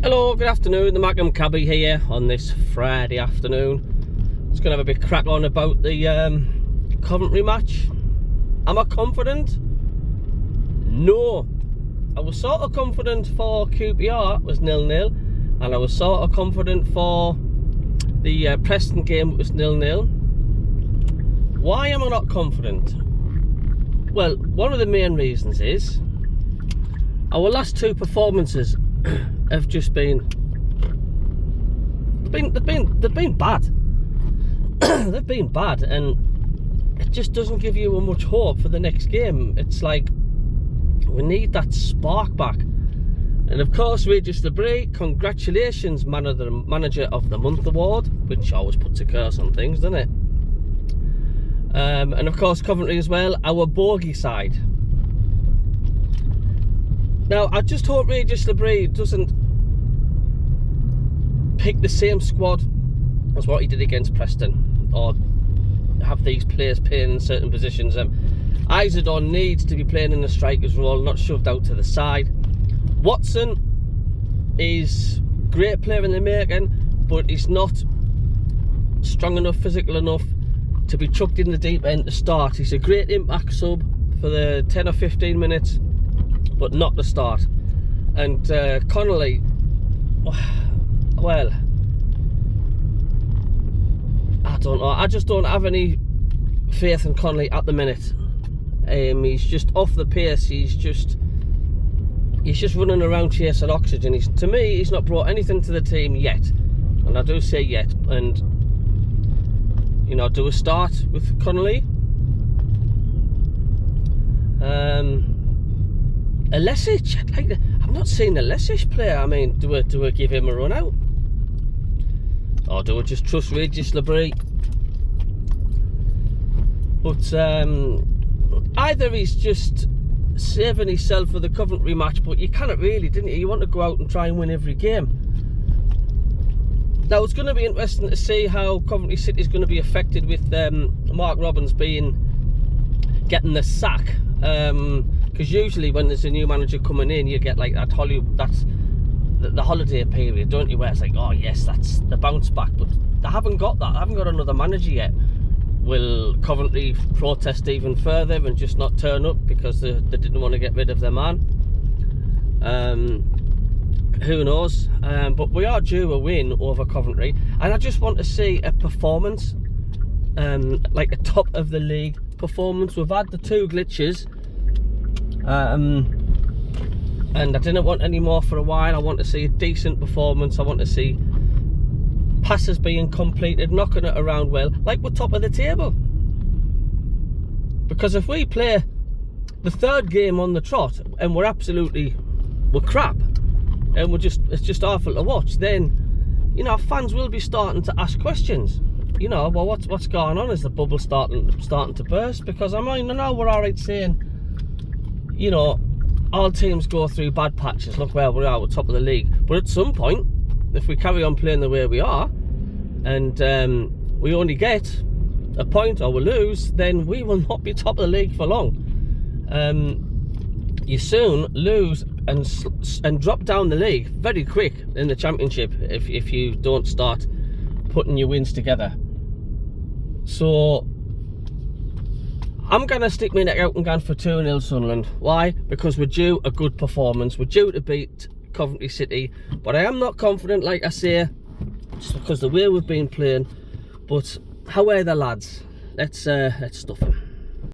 Hello, good afternoon, the Macam Cabby here on this Friday afternoon. Just going to have a bit crack on about the Coventry match. Am I confident? No. I was sort of confident for QPR, it was 0-0, and I was sort of confident for the Preston game, it was 0-0. Why am I not confident? Well, one of the main reasons is our last two performances have just been they've been bad. They've been bad, and it just doesn't give you much hope for the next game. It's like we need that spark back. And of course, Regis Debris, congratulations, Manager of the Month award, which always puts a curse on things, doesn't it? And of course, Coventry as well, our bogey side. Now, I just hope Regis Debris doesn't pick the same squad as what he did against Preston, or have these players playing in certain positions. Izadon needs to be playing in the striker's role, not shoved out to the side. Watson is a great player in the making, but he's not strong enough, physical enough to be chucked in the deep end to start. He's a great impact sub for the 10 or 15 minutes, but not the start. And Connolly, well, I don't know. I just don't have any faith in Connolly at the minute. He's just off the pace. He's just running around chasing oxygen. To me, he's not brought anything to the team yet, and I do say yet. And you know, do a start with Connolly. Alesic, I'm not seeing Alesic play. I mean, do I give him a run out, or do I just trust Regis Debris? But either he's just saving himself for the Coventry match, but you cannot really, didn't you? You want to go out and try and win every game. Now, it's going to be interesting to see how Coventry City is going to be affected with Mark Robins getting the sack. Because usually when there's a new manager coming in, you get like that's the holiday period, don't you? Where it's like, oh yes, that's the bounce back. But they haven't got that. They haven't got another manager yet. Will Coventry protest even further and just not turn up because they didn't want to get rid of their man? Who knows? But we are due a win over Coventry, and I just want to see a performance, like a top of the league performance. We've had the two glitches, and I didn't want any more for a while. I want to see a decent performance. I want to see passes being completed, knocking it around well, like we're top of the table. Because if we play the third game on the trot and we're crap, and it's just awful to watch, then you know, fans will be starting to ask questions. You know, well, what's going on? Is the bubble starting to burst? Because I know we're alright saying, you know, all teams go through bad patches. Look where we are, we're top of the league. But at some point, if we carry on playing the way we are, and we only get a point or we lose, then we will not be top of the league for long. You soon lose and drop down the league very quick in the Championship if you don't start putting your wins together. So I'm going to stick my neck out and go for 2-0 Sunderland. Why? Because we're due a good performance. We're due to beat Coventry City, but I am not confident, like I say, just because the way we've been playing. But how are the lads? Let's stuff them.